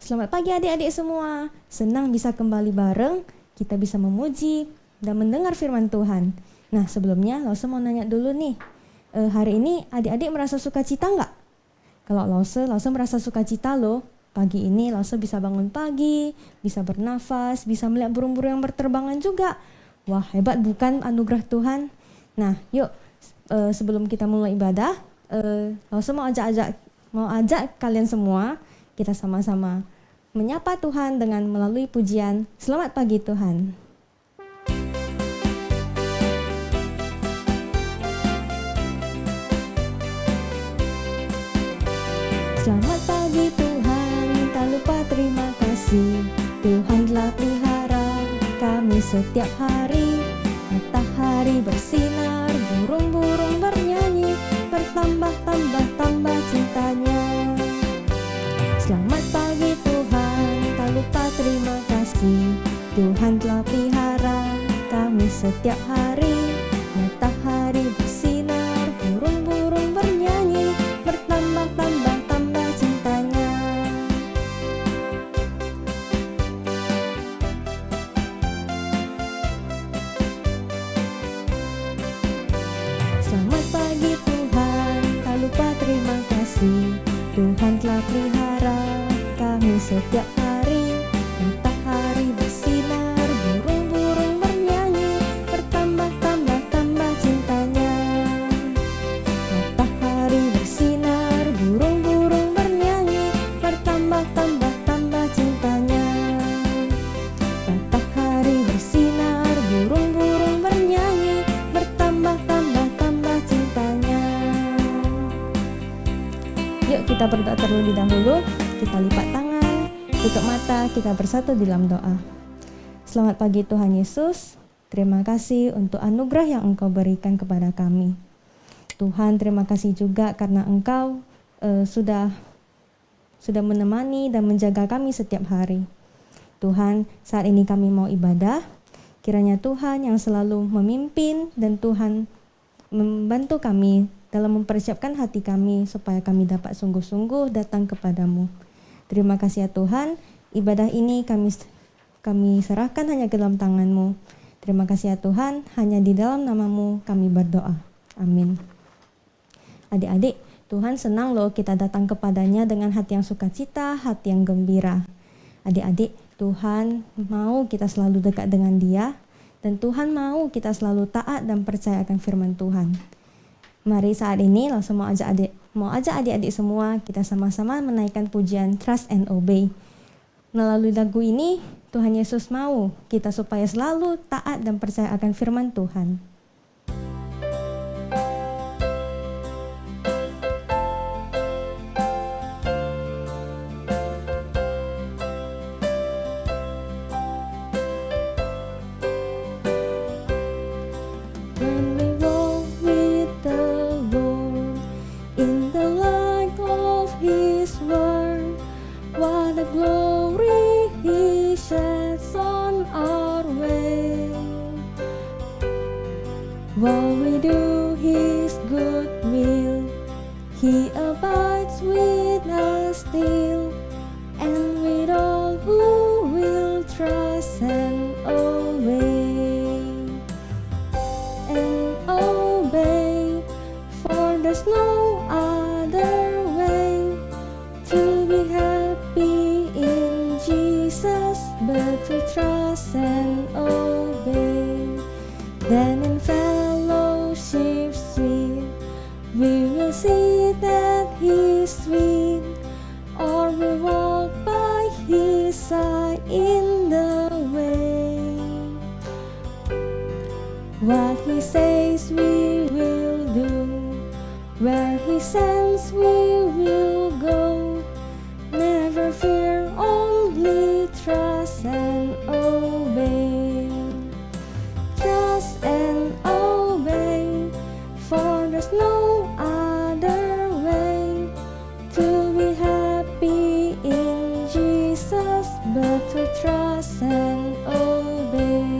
Selamat pagi adik-adik semua. Senang bisa kembali bareng, kita bisa memuji dan mendengar firman Tuhan. Nah sebelumnya Lause mau nanya dulu nih, hari ini adik-adik merasa sukacita nggak? Kalau Lause merasa sukacita loh. Pagi ini Lause bisa bangun pagi, bisa bernafas, bisa melihat burung-burung yang berterbangan juga. Wah hebat bukan anugerah Tuhan? Nah yuk sebelum kita mulai ibadah, Lause mau ajak kalian semua, kita sama-sama menyapa Tuhan dengan melalui pujian Selamat Pagi Tuhan. Selamat pagi Tuhan, tak lupa terima kasih. Tuhan telah pelihara kami setiap hari. Matahari bersinar, burung-burung bernyanyi, bertambah cintanya. Selamat pagi Tuhan, tak lupa terima kasih. Tuhan telah pelihara kami setiap hari. Matahari bersinar, burung-burung bernyanyi, bertambah cintanya. Selamat pagi Tuhan, tak lupa terima kasih. Tuhan telah pelihara kami setiap hari. Matahari bersinar, burung-burung bernyanyi, bertambah cintanya. Matahari bersinar, burung-burung bernyanyi, bertambah cintanya. Matahari bersinar, burung-burung bernyanyi, bertambah cintanya. Yuk kita berdoa terlebih dahulu, kita lipat tangan, tutup mata, kita bersatu dalam doa. Selamat pagi Tuhan Yesus, terima kasih untuk anugerah yang Engkau berikan kepada kami. Tuhan terima kasih juga karena Engkau sudah menemani dan menjaga kami setiap hari. Tuhan, saat ini kami mau ibadah, kiranya Tuhan yang selalu memimpin dan Tuhan membantu kami dalam mempersiapkan hati kami supaya kami dapat sungguh-sungguh datang kepadamu. Terima kasih ya Tuhan, ibadah ini kami serahkan hanya ke dalam tangan-Mu. Terima kasih ya Tuhan, hanya di dalam nama-Mu kami berdoa. Amin. Adik-adik, Tuhan senang loh kita datang kepadanya dengan hati yang sukacita, hati yang gembira. Adik-adik, Tuhan mau kita selalu dekat dengan Dia, dan Tuhan mau kita selalu taat dan percaya akan firman Tuhan. Mari saat ini langsung mau ajak adik-adik semua kita sama-sama menaikkan pujian Trust and Obey. Melalui lagu ini Tuhan Yesus mau kita supaya selalu taat dan percaya akan firman Tuhan. While we do His good will, He abides with us still, and with all who will trust and obey. And obey, for there's no other way to be happy in Jesus, but to trust and obey. Then in fellowship sweet, we will see that He's sweet, or we walk by His side in the way. What He says we will do, where He sends we will go. Never fear, only trust and obey. Trust and obey, for there's no other way to be happy in Jesus, but to trust and obey.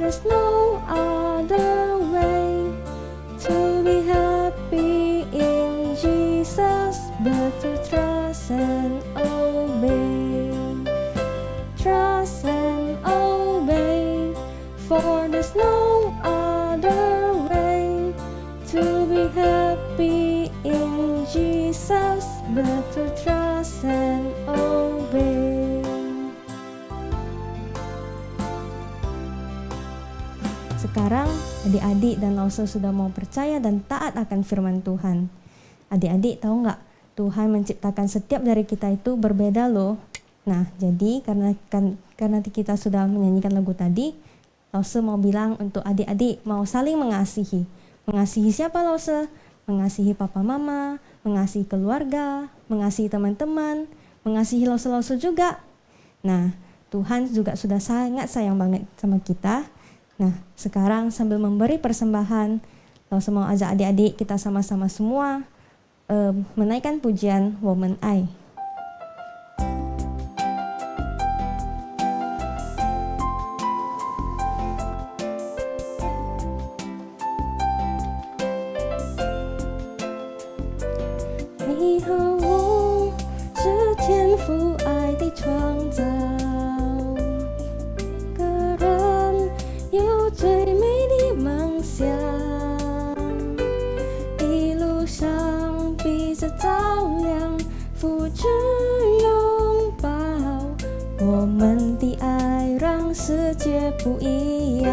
there's no other way to be happy in Jesus but to trust and obey. Trust and obey, for there's no other way to be happy in Jesus but to trust and obey. Sekarang adik-adik dan Lause sudah mau percaya dan taat akan firman Tuhan. Adik-adik tahu nggak, Tuhan menciptakan setiap dari kita itu berbeda loh. Nah, jadi karena kita sudah menyanyikan lagu tadi, Lause mau bilang untuk adik-adik mau saling mengasihi. Mengasihi siapa Lause? Mengasihi papa mama, mengasihi keluarga, mengasihi teman-teman, mengasihi Lause-Lause juga. Nah, Tuhan juga sudah sangat sayang banget sama kita. Nah, sekarang sambil memberi persembahan, Lause mau ajak adik-adik kita sama-sama semua menaikkan pujian Woman I.你和我是天父爱的创造，个人有最美的梦想，一路上彼此照亮，扶持拥抱，我们的爱让世界不一样。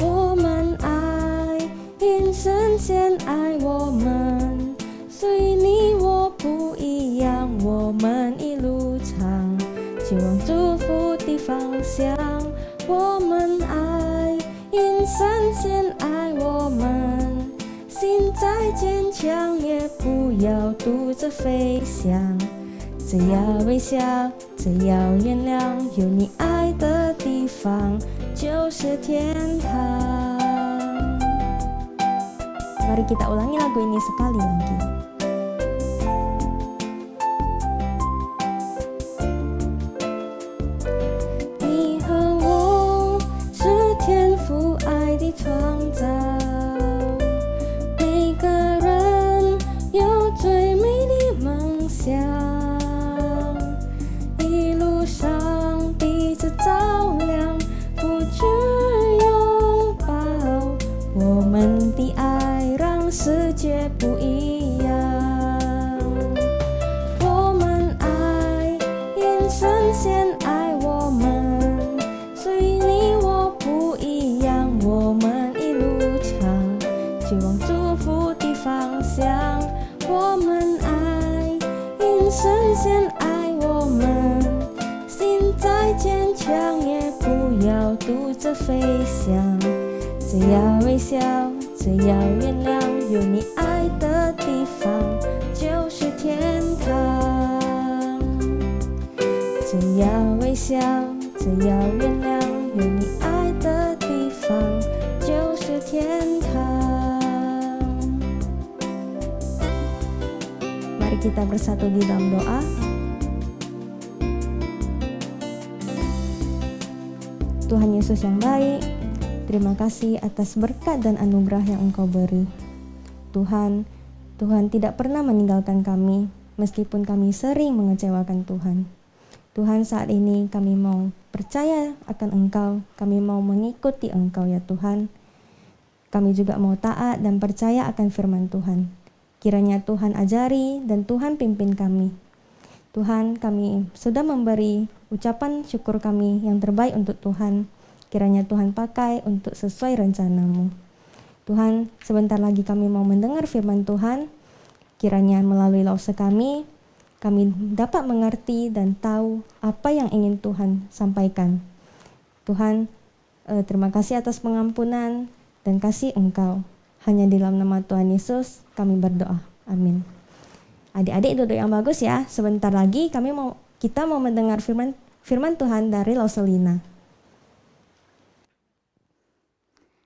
我们爱，因神先爱我们，随你我不一样，我们一路上去往祝福的方向。我们爱，因神先爱我们，心再坚强也不要独自飞翔，只要微笑，只要原谅，有你爱的地方就是天堂。Mari kita ulangi lagu ini sekali lagi.你和我是天父爱的创造，每个人有最美的梦想，一路上彼此照亮，扶持拥抱，我们的爱让世界不一样。我们爱，因神先爱我们，随你我不一样，我们一路上去往祝福的方向。我们爱，因神先爱我们，心再坚强也不要独自飞翔，只要微笑，只要原谅，有你爱的地方就是天堂。只要微笑，只要原谅，有你爱的地方就是天堂。Mari kita bersatu di dalam doa. Tuhan Yesus yang baik, terima kasih atas berkat dan anugerah yang Engkau beri. Tuhan tidak pernah meninggalkan kami, meskipun kami sering mengecewakan Tuhan. Tuhan, saat ini kami mau percaya akan Engkau, kami mau mengikuti Engkau ya Tuhan. Kami juga mau taat dan percaya akan firman Tuhan. Kiranya Tuhan ajari dan Tuhan pimpin kami. Tuhan, kami sudah memberi ucapan syukur kami yang terbaik untuk Tuhan. Kiranya Tuhan pakai untuk sesuai rencana-Mu. Tuhan, sebentar lagi kami mau mendengar firman Tuhan. Kiranya melalui Lause kami dapat mengerti dan tahu apa yang ingin Tuhan sampaikan. Tuhan, terima kasih atas pengampunan dan kasih Engkau. Hanya di dalam nama Tuhan Yesus kami berdoa. Amin. Adik-adik duduk yang bagus ya. Sebentar lagi kita mau mendengar firman Tuhan dari Lause Lina.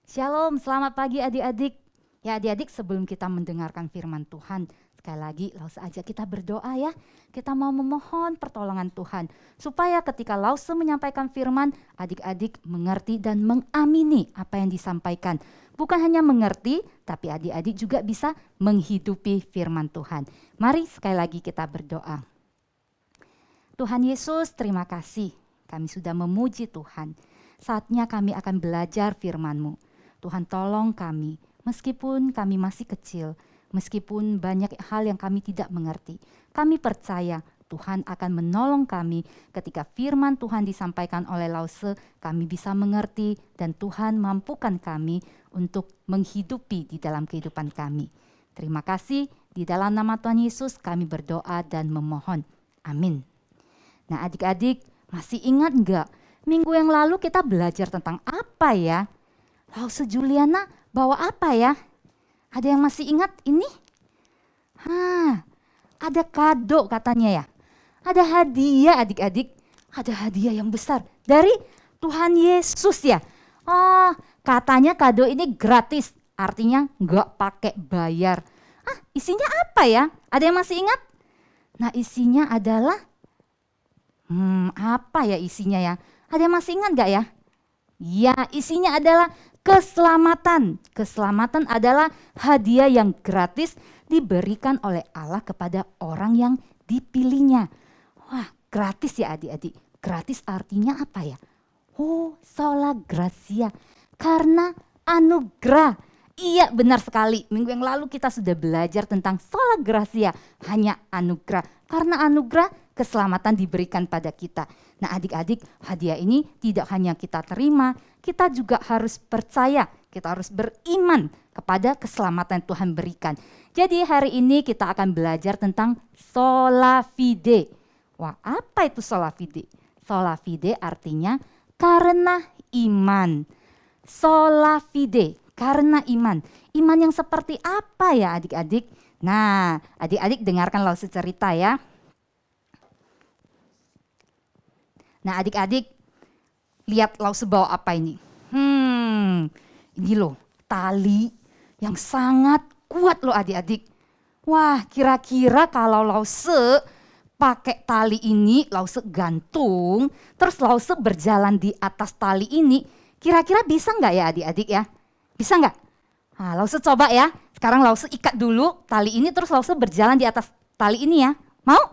Shalom, selamat pagi adik-adik. Ya adik-adik, sebelum kita mendengarkan firman Tuhan, Sekali lagi Lause ajak kita berdoa ya. Kita mau memohon pertolongan Tuhan. Supaya ketika Lause menyampaikan firman, adik-adik mengerti dan mengamini apa yang disampaikan. Bukan hanya mengerti, tapi adik-adik juga bisa menghidupi firman Tuhan. Mari sekali lagi kita berdoa. Tuhan Yesus, terima kasih. Kami sudah memuji Tuhan. Saatnya kami akan belajar firman-Mu. Tuhan tolong kami, meskipun kami masih kecil, meskipun banyak hal yang kami tidak mengerti. Kami percaya Tuhan akan menolong kami ketika firman Tuhan disampaikan oleh Lause, kami bisa mengerti dan Tuhan mampukan kami untuk menghidupi di dalam kehidupan kami. Terima kasih, di dalam nama Tuhan Yesus kami berdoa dan memohon. Amin. Nah adik-adik, masih ingat enggak? Minggu yang lalu kita belajar tentang apa ya? Lause Juliana bawa apa ya? Ada yang masih ingat ini? Ada kado katanya ya. Ada hadiah adik-adik. Ada hadiah yang besar dari Tuhan Yesus ya. Oh, katanya kado ini gratis. Artinya enggak pakai bayar. Isinya apa ya? Ada yang masih ingat? Nah isinya adalah apa ya isinya ya? Ada yang masih ingat gak ya? Ya, isinya adalah keselamatan. Keselamatan adalah hadiah yang gratis diberikan oleh Allah kepada orang yang dipilihnya. Wah, gratis ya adik-adik. Gratis artinya apa ya? Oh, sola gratia. Karena anugerah. Iya, benar sekali. Minggu yang lalu kita sudah belajar tentang sola gratia. Hanya anugerah. Karena anugerah, keselamatan diberikan pada kita. Nah adik-adik, hadiah ini tidak hanya kita terima, kita juga harus percaya, kita harus beriman kepada keselamatan yang Tuhan berikan. Jadi hari ini kita akan belajar tentang sola fide. Wah, apa itu sola fide? Sola fide artinya karena iman. Sola fide, karena iman. Iman yang seperti apa ya adik-adik? Nah, adik-adik dengarkan Lause cerita ya. Nah adik-adik, lihat Lause bawa apa ini? Ini loh, tali yang sangat kuat loh adik-adik. Wah, kira-kira kalau Lause pakai tali ini, Lause gantung, terus Lause berjalan di atas tali ini, kira-kira bisa nggak ya adik-adik ya? Bisa nggak? Nah, Lause coba ya. Sekarang Lause ikat dulu tali ini, terus Lause berjalan di atas tali ini ya. Mau?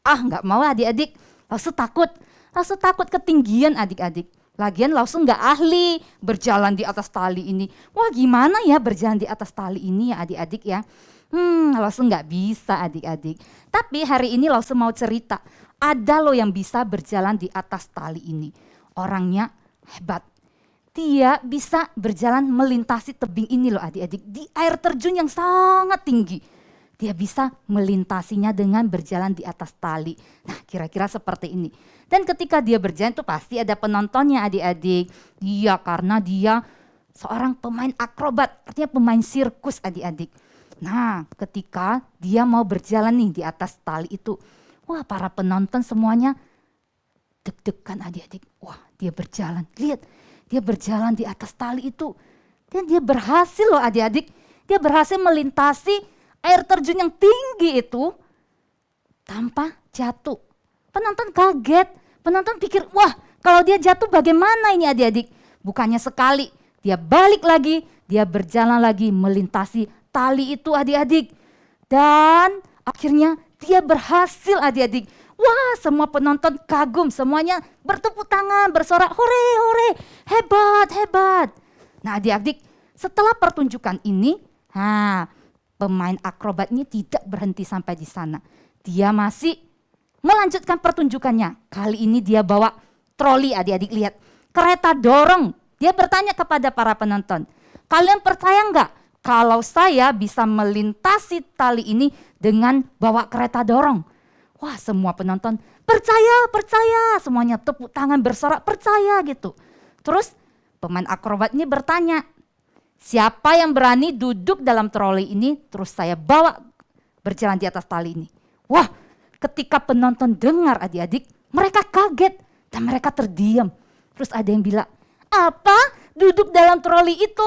Nggak mau adik-adik. Lause takut. Lause takut ketinggian adik-adik. Lagian Lause nggak ahli berjalan di atas tali ini. Wah gimana ya berjalan di atas tali ini ya adik-adik ya. Lause nggak bisa adik-adik. Tapi hari ini Lause mau cerita. Ada loh yang bisa berjalan di atas tali ini. Orangnya hebat. Dia bisa berjalan melintasi tebing ini loh adik-adik. Di air terjun yang sangat tinggi. Dia bisa melintasinya dengan berjalan di atas tali. Nah kira-kira seperti ini. Dan ketika dia berjalan itu pasti ada penontonnya adik-adik. Iya karena dia seorang pemain akrobat. Artinya pemain sirkus adik-adik. Nah ketika dia mau berjalan nih di atas tali itu. Wah para penonton semuanya deg-degan adik-adik. Wah dia berjalan. Lihat dia berjalan di atas tali itu. Dan dia berhasil loh adik-adik. Dia berhasil melintasi air terjun yang tinggi itu tanpa jatuh. Penonton kaget, penonton pikir, wah kalau dia jatuh bagaimana ini adik-adik? Bukannya sekali, dia balik lagi, dia berjalan lagi melintasi tali itu adik-adik. Dan akhirnya dia berhasil adik-adik. Wah semua penonton kagum, semuanya bertepuk tangan, bersorak, hore, hore, hebat, hebat. Nah adik-adik setelah pertunjukan ini, pemain akrobat ini tidak berhenti sampai di sana. Dia masih melanjutkan pertunjukannya. Kali ini dia bawa troli adik-adik lihat. Kereta dorong. Dia bertanya kepada para penonton. Kalian percaya enggak kalau saya bisa melintasi tali ini dengan bawa kereta dorong? Wah semua penonton percaya, percaya. Semuanya tepuk tangan bersorak percaya gitu. Terus pemain akrobat ini bertanya. Siapa yang berani duduk dalam troli ini terus saya bawa berjalan di atas tali ini. Wah ketika penonton dengar adik-adik mereka kaget dan mereka terdiam. Terus ada yang bilang apa duduk dalam troli itu?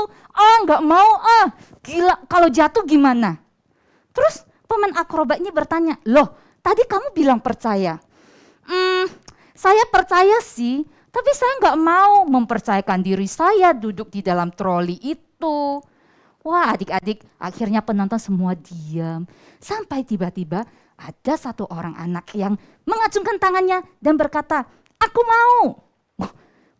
Nggak mau gila kalau jatuh gimana? Terus pemain akrobat ini bertanya, loh tadi kamu bilang percaya. Saya percaya sih, tapi saya nggak mau mempercayakan diri saya duduk di dalam troli itu. Wah adik-adik, akhirnya penonton semua diam. Sampai tiba-tiba ada satu orang anak yang mengacungkan tangannya dan berkata, aku mau. Wah,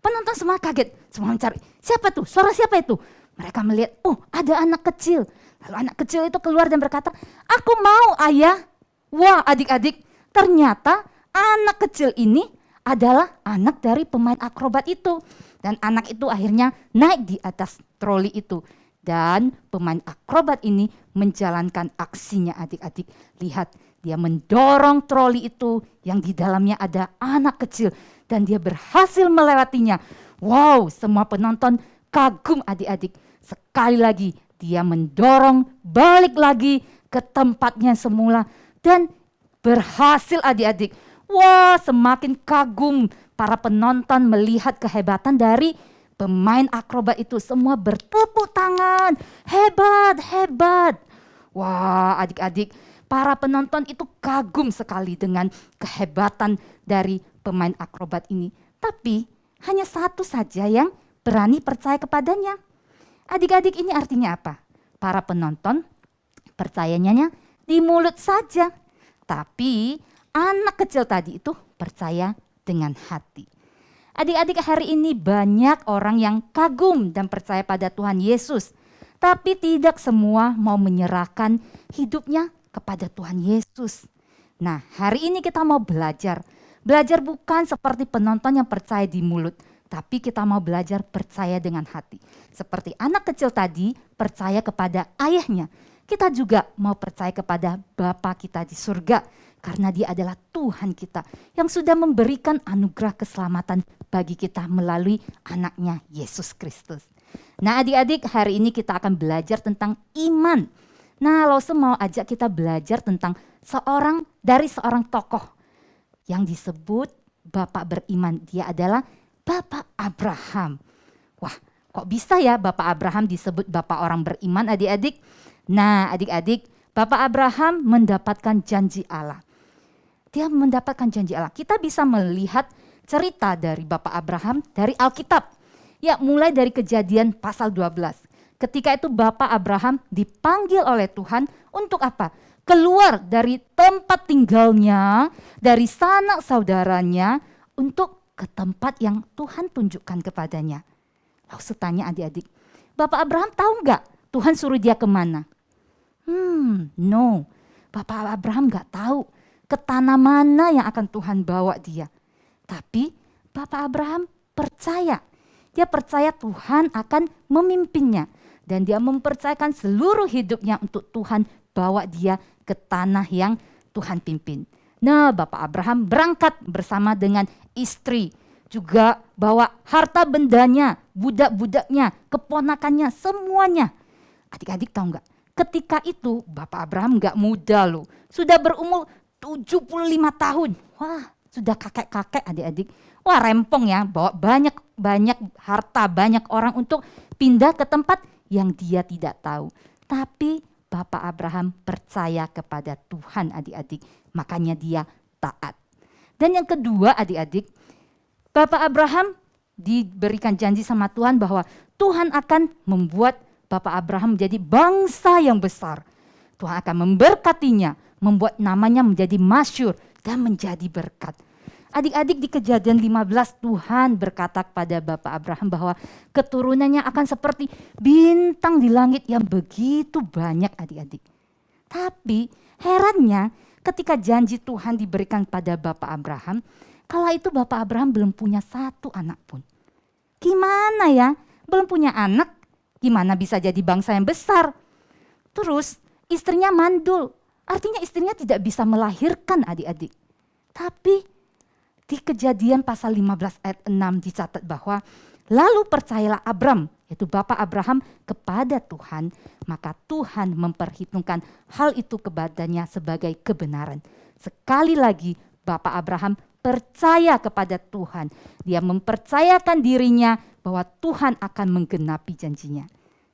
penonton semua kaget, semua mencari, siapa tuh? Suara siapa itu? Mereka melihat, oh ada anak kecil. Lalu anak kecil itu keluar dan berkata, aku mau ayah. Wah adik-adik, ternyata anak kecil ini adalah anak dari pemain akrobat itu. Dan anak itu akhirnya naik di atas troli itu. Dan pemain akrobat ini menjalankan aksinya adik-adik. Lihat, dia mendorong troli itu yang di dalamnya ada anak kecil. Dan dia berhasil melewatinya. Wow, semua penonton kagum adik-adik. Sekali lagi dia mendorong balik lagi ke tempatnya semula. Dan berhasil adik-adik. Wah, semakin kagum para penonton melihat kehebatan dari pemain akrobat itu. Semua bertepuk tangan, hebat, hebat. Wah adik-adik, para penonton itu kagum sekali dengan kehebatan dari pemain akrobat ini. Tapi hanya satu saja yang berani percaya kepadanya. Adik-adik, ini artinya apa? Para penonton percayanya di mulut saja. Tapi anak kecil tadi itu percaya dengan hati. Adik-adik, hari ini banyak orang yang kagum dan percaya pada Tuhan Yesus. Tapi tidak semua mau menyerahkan hidupnya kepada Tuhan Yesus. Nah, hari ini kita mau belajar. Belajar bukan seperti penonton yang percaya di mulut. Tapi kita mau belajar percaya dengan hati. Seperti anak kecil tadi percaya kepada ayahnya. Kita juga mau percaya kepada Bapa kita di surga. Karena dia adalah Tuhan kita yang sudah memberikan anugerah keselamatan bagi kita melalui anaknya Yesus Kristus. Nah adik-adik, hari ini kita akan belajar tentang iman. Nah Lause mau ajak kita belajar tentang seorang tokoh yang disebut Bapak beriman. Dia adalah Bapak Abraham. Wah, kok bisa ya Bapak Abraham disebut Bapak orang beriman adik-adik? Nah adik-adik, Bapak Abraham mendapatkan janji Allah. Dia mendapatkan janji Allah. Kita bisa melihat cerita dari Bapak Abraham dari Alkitab. Ya, mulai dari Kejadian pasal 12. Ketika itu Bapak Abraham dipanggil oleh Tuhan untuk apa? Keluar dari tempat tinggalnya, dari sanak saudaranya untuk ke tempat yang Tuhan tunjukkan kepadanya. Lalu tanya adik-adik, Bapak Abraham tahu nggak Tuhan suruh dia kemana? No, Bapak Abraham nggak tahu ke tanah mana yang akan Tuhan bawa dia. Tapi Bapak Abraham percaya. Dia percaya Tuhan akan memimpinnya. Dan dia mempercayakan seluruh hidupnya untuk Tuhan bawa dia ke tanah yang Tuhan pimpin. Nah Bapak Abraham berangkat bersama dengan istri. Juga bawa harta bendanya, budak-budaknya, keponakannya, semuanya. Adik-adik tahu nggak? Ketika itu Bapak Abraham nggak muda loh. Sudah berumur 75 tahun. Wah, sudah kakek-kakek adik-adik. Wah, rempong ya, bawa banyak harta, banyak orang untuk pindah ke tempat yang dia tidak tahu. Tapi Bapak Abraham percaya kepada Tuhan adik-adik. Makanya dia taat. Dan yang kedua adik-adik, Bapak Abraham diberikan janji sama Tuhan bahwa Tuhan akan membuat Bapak Abraham menjadi bangsa yang besar. Tuhan akan memberkatinya, membuat namanya menjadi masyhur dan menjadi berkat. Adik-adik, di Kejadian 15 Tuhan berkata kepada Bapak Abraham bahwa keturunannya akan seperti bintang di langit yang begitu banyak adik-adik. Tapi herannya ketika janji Tuhan diberikan pada Bapak Abraham, kala itu Bapak Abraham belum punya satu anak pun. Gimana ya, belum punya anak, gimana bisa jadi bangsa yang besar? Terus istrinya mandul. Artinya istrinya tidak bisa melahirkan adik-adik. Tapi di Kejadian pasal 15 ayat 6 dicatat bahwa lalu percayalah Abram, yaitu Bapak Abraham, kepada Tuhan, maka Tuhan memperhitungkan hal itu kepadanya sebagai kebenaran. Sekali lagi Bapak Abraham percaya kepada Tuhan. Dia mempercayakan dirinya bahwa Tuhan akan menggenapi janjinya.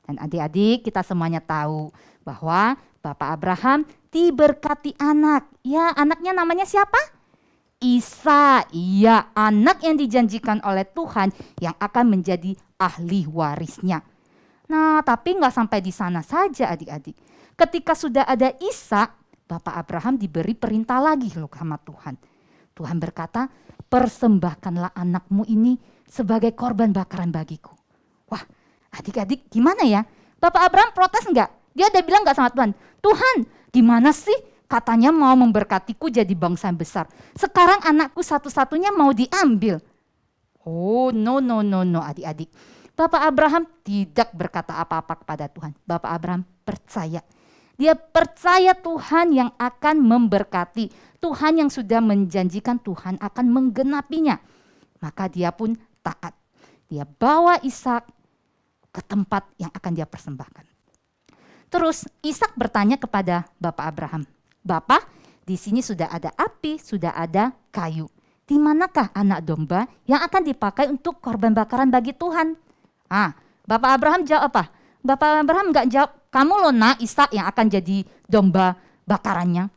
Dan adik-adik, kita semuanya tahu bahwa Bapak Abraham diberkati anak. Ya, anaknya namanya siapa? Ishak. Iya, anak yang dijanjikan oleh Tuhan yang akan menjadi ahli warisnya. Nah, tapi nggak sampai di sana saja adik-adik. Ketika sudah ada Ishak, Bapak Abraham diberi perintah lagi loh sama Tuhan. Tuhan berkata, persembahkanlah anakmu ini sebagai korban bakaran bagiku. Wah, adik-adik gimana ya? Bapak Abraham protes enggak? Dia udah bilang enggak sama Tuhan? Tuhan, gimana sih? Katanya mau memberkatiku jadi bangsa yang besar. Sekarang anakku satu-satunya mau diambil. Oh, no adik-adik. Bapak Abraham tidak berkata apa-apa kepada Tuhan. Bapak Abraham percaya. Dia percaya Tuhan yang akan memberkati. Tuhan yang sudah menjanjikan Tuhan akan menggenapinya. Maka dia pun taat. Dia bawa Ishak ke tempat yang akan dia persembahkan. Terus Ishak bertanya kepada Bapak Abraham, Bapak, di sini sudah ada api, sudah ada kayu. Di manakah anak domba yang akan dipakai untuk korban bakaran bagi Tuhan? Bapak Abraham jawab apa? Bapak Abraham enggak jawab, kamu loh nak Ishak yang akan jadi domba bakarannya.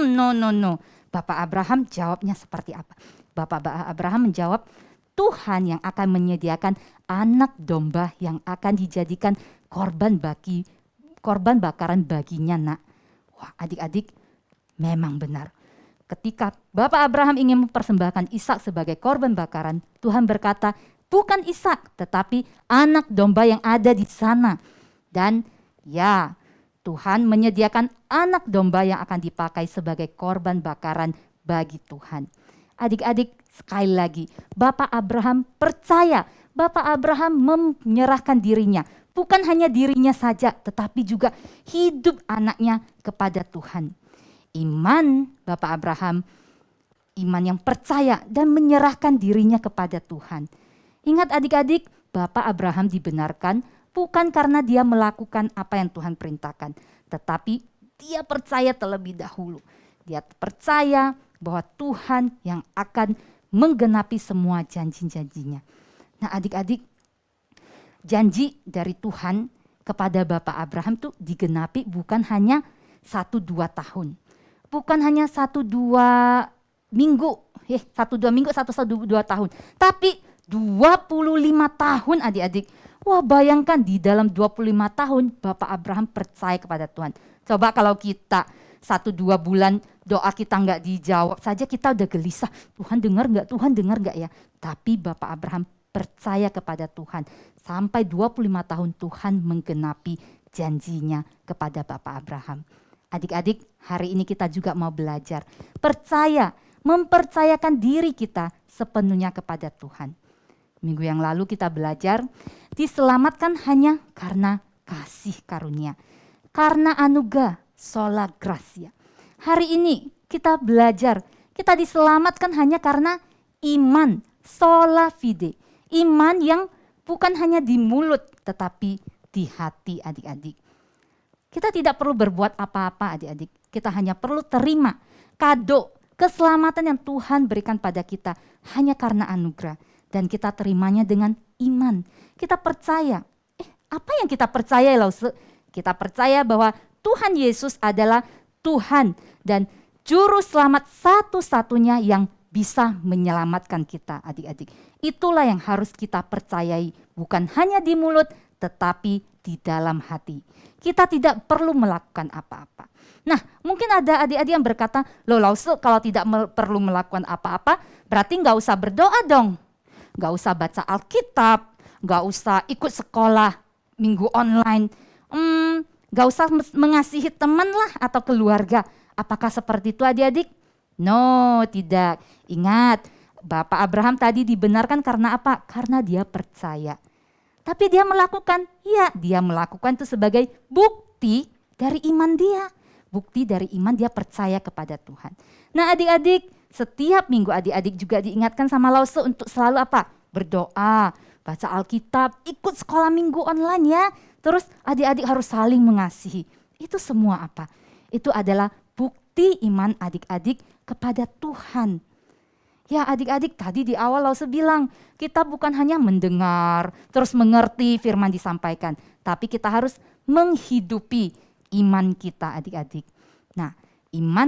No. Bapak Abraham jawabnya seperti apa? Bapak Abraham menjawab, Tuhan yang akan menyediakan anak domba yang akan dijadikan korban bakaran baginya nak. Wah, adik-adik, memang benar. Ketika Bapak Abraham ingin mempersembahkan Ishak sebagai korban bakaran, Tuhan berkata, bukan Ishak, tetapi anak domba yang ada di sana. Dan ya, Tuhan menyediakan anak domba yang akan dipakai sebagai korban bakaran bagi Tuhan. Adik-adik, sekali lagi, Bapak Abraham percaya, Bapak Abraham menyerahkan dirinya. Bukan hanya dirinya saja, tetapi juga hidup anaknya kepada Tuhan. Iman Bapak Abraham, iman yang percaya dan menyerahkan dirinya kepada Tuhan. Ingat adik-adik, Bapak Abraham dibenarkan bukan karena dia melakukan apa yang Tuhan perintahkan, tetapi dia percaya terlebih dahulu. Dia percaya bahwa Tuhan yang akan menggenapi semua janji-janjinya. Nah adik-adik, janji dari Tuhan kepada Bapak Abraham itu digenapi bukan hanya 1-2 tahun. Bukan hanya 1-2 minggu, 1-2 minggu, 1-2 tahun. Tapi 25 tahun adik-adik. Wah bayangkan di dalam 25 tahun Bapak Abraham percaya kepada Tuhan. Coba kalau kita 1-2 bulan doa kita nggak dijawab saja kita udah gelisah. Tuhan dengar nggak ya. Tapi Bapak Abraham percaya kepada Tuhan. Sampai 25 tahun Tuhan menggenapi janjinya kepada Bapak Abraham. Adik-adik, hari ini kita juga mau belajar. Mempercayakan diri kita sepenuhnya kepada Tuhan. Minggu yang lalu kita belajar, diselamatkan hanya karena kasih karunia. Karena anugerah, sola gratia. Hari ini kita belajar, kita diselamatkan hanya karena iman, sola fide. Iman yang bukan hanya di mulut, tetapi di hati adik-adik. Kita tidak perlu berbuat apa-apa adik-adik. Kita hanya perlu terima kado, keselamatan yang Tuhan berikan pada kita hanya karena anugerah. Dan kita terimanya dengan iman. Kita percaya. Apa yang kita percaya Lause? Kita percaya bahwa Tuhan Yesus adalah Tuhan dan juru selamat satu-satunya yang bisa menyelamatkan kita adik-adik. Itulah yang harus kita percayai. Bukan hanya di mulut tetapi di dalam hati. Kita tidak perlu melakukan apa-apa. Nah mungkin ada adik-adik yang berkata, loh Lause kalau tidak perlu melakukan apa-apa berarti gak usah berdoa dong. Gak usah baca Alkitab, gak usah ikut sekolah minggu online, gak usah mengasihi teman lah atau keluarga. Apakah seperti itu adik-adik? No, tidak. Ingat, Bapak Abraham tadi dibenarkan karena apa? Karena dia percaya. Tapi dia melakukan, dia melakukan itu sebagai bukti dari iman dia. Bukti dari iman dia percaya kepada Tuhan. Nah adik-adik, setiap minggu adik-adik juga diingatkan sama Lause untuk selalu apa? Berdoa, baca Alkitab, ikut sekolah minggu online ya. Terus adik-adik harus saling mengasihi. Itu semua apa? Itu adalah bukti iman adik-adik kepada Tuhan. Ya adik-adik, tadi di awal Lause bilang, kita bukan hanya mendengar, terus mengerti firman disampaikan, tapi kita harus menghidupi iman kita adik-adik. Nah,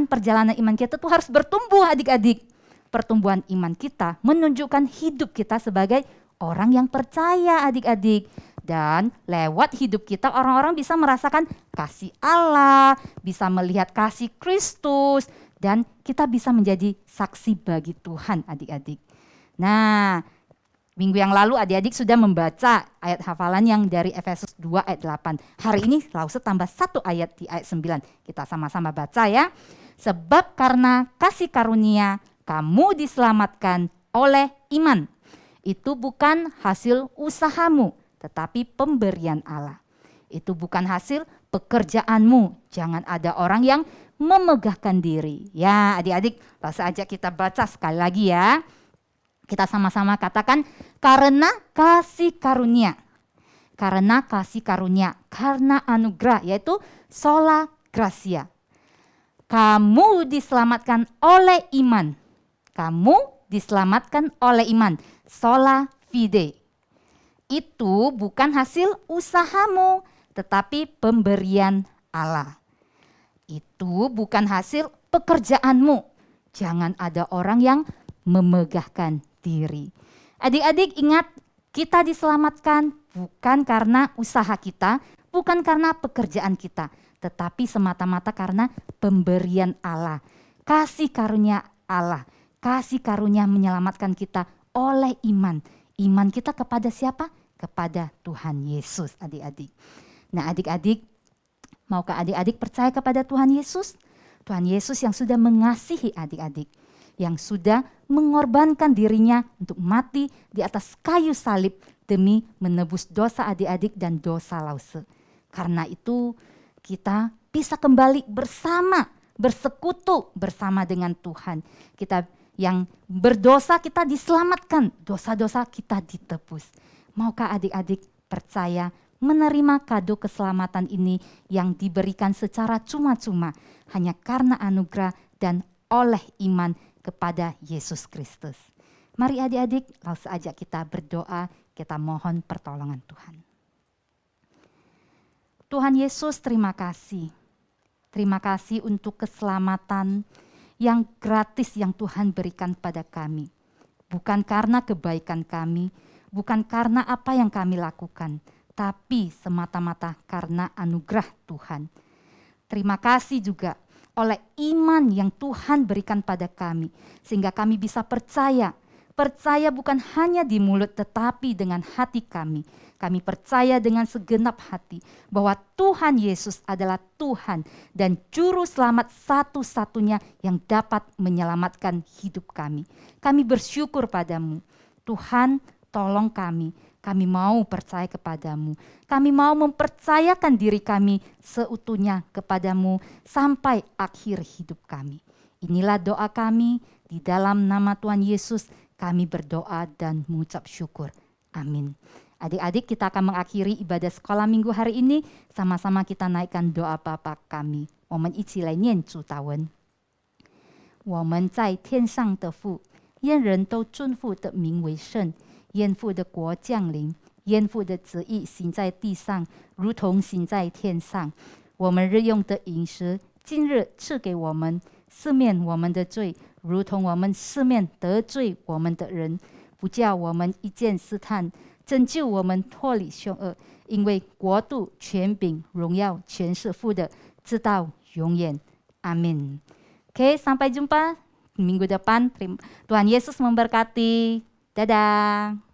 perjalanan iman kita tuh harus bertumbuh adik-adik. Pertumbuhan iman kita menunjukkan hidup kita sebagai orang yang percaya adik-adik. Dan lewat hidup kita orang-orang bisa merasakan kasih Allah, bisa melihat kasih Kristus, dan kita bisa menjadi saksi bagi Tuhan adik-adik. Nah, minggu yang lalu adik-adik sudah membaca ayat hafalan yang dari Efesus 2 ayat 8. Hari ini Lause tambah 1 ayat di ayat 9. Kita sama-sama baca ya. Sebab karena kasih karunia kamu diselamatkan oleh iman. Itu bukan hasil usahamu, tetapi pemberian Allah. Itu bukan hasil pekerjaanmu. Jangan ada orang yang memegahkan diri. Ya adik-adik, langsung aja kita baca sekali lagi ya. Kita sama-sama katakan, karena kasih karunia. Karena kasih karunia, karena anugerah, yaitu sola gratia. Kamu diselamatkan oleh iman. Kamu diselamatkan oleh iman. Sola fide. Itu bukan hasil usahamu, tetapi pemberian Allah. Itu bukan hasil pekerjaanmu. Jangan ada orang yang memegahkan diri. Adik-adik ingat, kita diselamatkan bukan karena usaha kita, bukan karena pekerjaan kita, tetapi semata-mata karena pemberian Allah. Kasih karunia Allah, kasih karunia menyelamatkan kita oleh iman. Iman kita kepada siapa? Kepada Tuhan Yesus adik-adik. Nah adik-adik, maukah adik-adik percaya kepada Tuhan Yesus? Tuhan Yesus yang sudah mengasihi adik-adik, yang sudah mengorbankan dirinya untuk mati di atas kayu salib demi menebus dosa adik-adik dan dosa Lause. Karena itu kita bisa kembali bersama, bersekutu bersama dengan Tuhan. Kita yang berdosa kita diselamatkan, dosa-dosa kita ditebus. Maukah adik-adik percaya menerima kado keselamatan ini yang diberikan secara cuma-cuma hanya karena anugerah dan oleh iman kepada Yesus Kristus? Mari adik-adik, langsung aja kita berdoa, kita mohon pertolongan Tuhan. Tuhan Yesus, terima kasih. Terima kasih untuk keselamatan yang gratis yang Tuhan berikan pada kami. Bukan karena kebaikan kami, bukan karena apa yang kami lakukan, tapi semata-mata karena anugerah Tuhan. Terima kasih juga oleh iman yang Tuhan berikan pada kami, sehingga kami bisa percaya. Percaya bukan hanya di mulut tetapi dengan hati kami. Kami percaya dengan segenap hati bahwa Tuhan Yesus adalah Tuhan dan Juru Selamat satu-satunya yang dapat menyelamatkan hidup kami. Kami bersyukur padamu. Tuhan, tolong kami. Kami mau percaya kepadamu. Kami mau mempercayakan diri kami seutuhnya kepadamu sampai akhir hidup kami. Inilah doa kami, di dalam nama Tuhan Yesus kami berdoa dan mengucap syukur. Amin. Adik-adik, kita akan mengakhiri ibadah sekolah minggu hari ini. Sama-sama kita naikkan doa Bapa kami. 我们一起来念主祷文。我们在天上的父，愿人都尊父的名为圣，愿父的国降临，愿父的旨意行在地上，如同行在天上。我们日用的饮食，今日赐给我们，赦免我们的罪，如同我们赦免得罪我们的人，不叫我们一见试探，拯救我们脱离凶恶，因为国度、权柄、荣耀全是父的，直到永远。Amin. Oke, sampai jumpa minggu depan. Tuhan Yesus memberkati. Dadah.